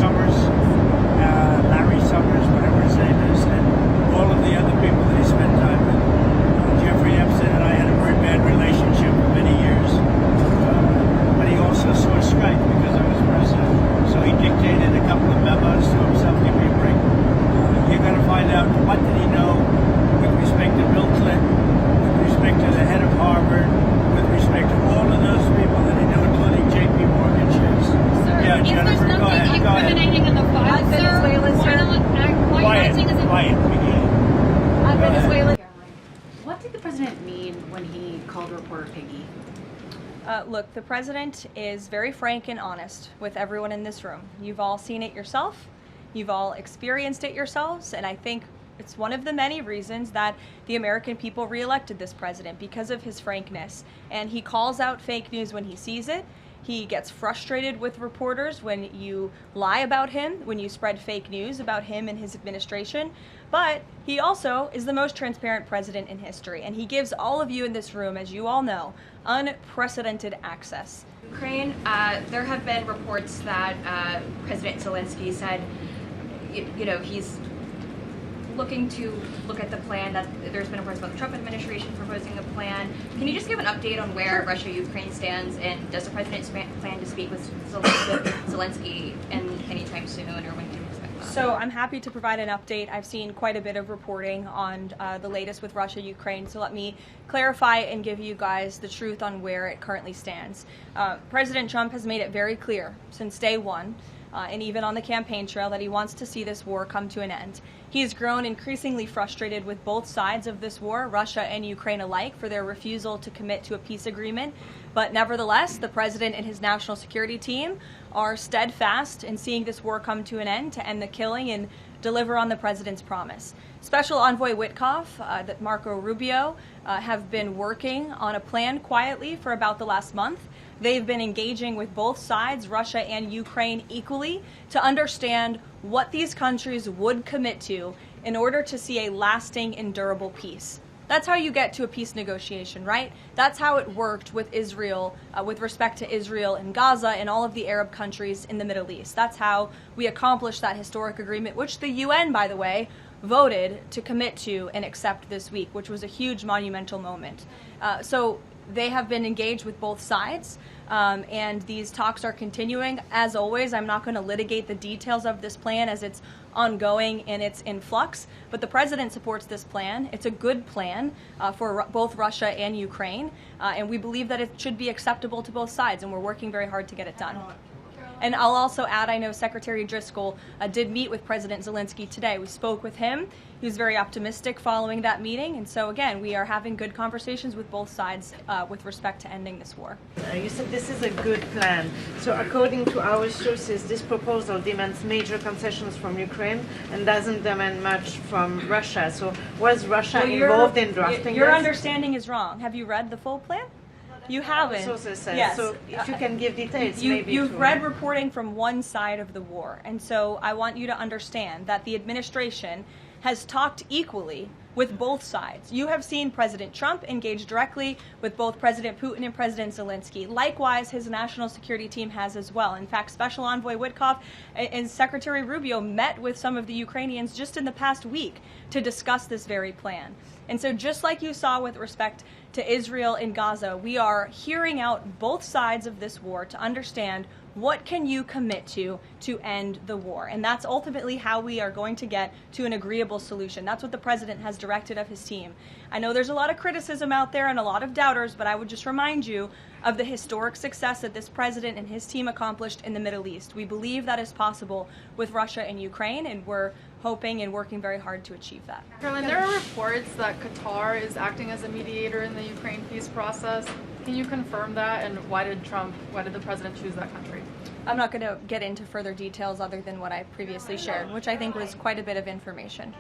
Summers, Larry Summers, whatever his name is, and all of the other people that he spent time with. Jeffrey Epstein and I had a very bad relationship for many years, but he also saw strike because I was president. So he dictated a couple of memos to himself. Give me a break. You're going to find out what did he know with respect to Bill Clinton, with respect to the head of Harvard, with respect to all of those people that he knew, including J.P. Morgan Chase. Sir, Yeah, if Jennifer, there's go ahead. nothing Go ahead. incriminating in the file, sir, Venezuela, why sir. not Quiet, acting as a... quiet, Piggy. Venezuela. What did the president mean when he called reporter Piggy? Look, the president is very frank and honest with everyone in this room. You've all seen it yourself. You've all experienced it yourselves. And I think it's one of the many reasons that the American people reelected this president, because of his frankness. And he calls out fake news when he sees it. He gets frustrated with reporters when you lie about him, when you spread fake news about him and his administration. But he also is the most transparent president in history. And he gives all of you in this room, as you all know, unprecedented access. Ukraine, there have been reports that President Zelensky said, you know, he's looking to look at the plan, that there's been reports about the Trump administration proposing a plan. Can you just give an update on where Russia-Ukraine stands, and does the president plan to speak with Zelensky anytime soon, or when can we expect that? So I'm happy to provide an update. I've seen quite a bit of reporting on the latest with Russia-Ukraine, so let me clarify and give you guys the truth on where it currently stands. President Trump has made it very clear since day one, and even on the campaign trail, that he wants to see this war come to an end. He's grown increasingly frustrated with both sides of this war, Russia and Ukraine alike, for their refusal to commit to a peace agreement. But nevertheless, the president and his national security team are steadfast in seeing this war come to an end, to end the killing and deliver on the president's promise. Special Envoy Witkoff, that Marco Rubio, have been working on a plan quietly for about the last month. They've been engaging with both sides, Russia and Ukraine, equally to understand what these countries would commit to in order to see a lasting and durable peace. That's how you get to a peace negotiation, right? That's how it worked with Israel, with respect to Israel and Gaza and all of the Arab countries in the Middle East. That's how we accomplished that historic agreement, which the UN, by the way, voted to commit to and accept this week, which was a huge monumental moment. So they have been engaged with both sides, and these talks are continuing. As always, I'm not going to litigate the details of this plan as it's ongoing and it's in flux, but the president supports this plan. It's a good plan for both Russia and Ukraine, and we believe that it should be acceptable to both sides, and we're working very hard to get it done. And I'll also add, I know Secretary Driscoll did meet with President Zelensky today. We spoke with him. He was very optimistic following that meeting. And so, again, we are having good conversations with both sides with respect to ending this war. You said this is a good plan. So according to our sources, this proposal demands major concessions from Ukraine and doesn't demand much from Russia. So was Russia involved in drafting Your this? understanding is wrong. Have you read the full plan? You haven't. Sources says. Yes. So if you can give details, maybe. You've read reporting from one side of the war, and so I want you to understand that the administration has talked equally with both sides. You have seen President Trump engage directly with both President Putin and President Zelensky. Likewise, his national security team has as well. In fact, Special Envoy Witkoff and Secretary Rubio met with some of the Ukrainians just in the past week to discuss this very plan. And so just like you saw with respect to Israel and Gaza, we are hearing out both sides of this war to understand what can you commit to end the war. And that's ultimately how we are going to get to an agreeable solution. That's what the president has directed of his team. I know there's a lot of criticism out there and a lot of doubters, but I would just remind you of the historic success that this president and his team accomplished in the Middle East. We believe that is possible with Russia and Ukraine, and we're hoping and working very hard to achieve that. Caroline, there are reports that Qatar is acting as a mediator in the Ukraine peace process. Can you confirm that, and why did the president choose that country? I'm not going to get into further details other than what I previously shared, which I think was quite a bit of information.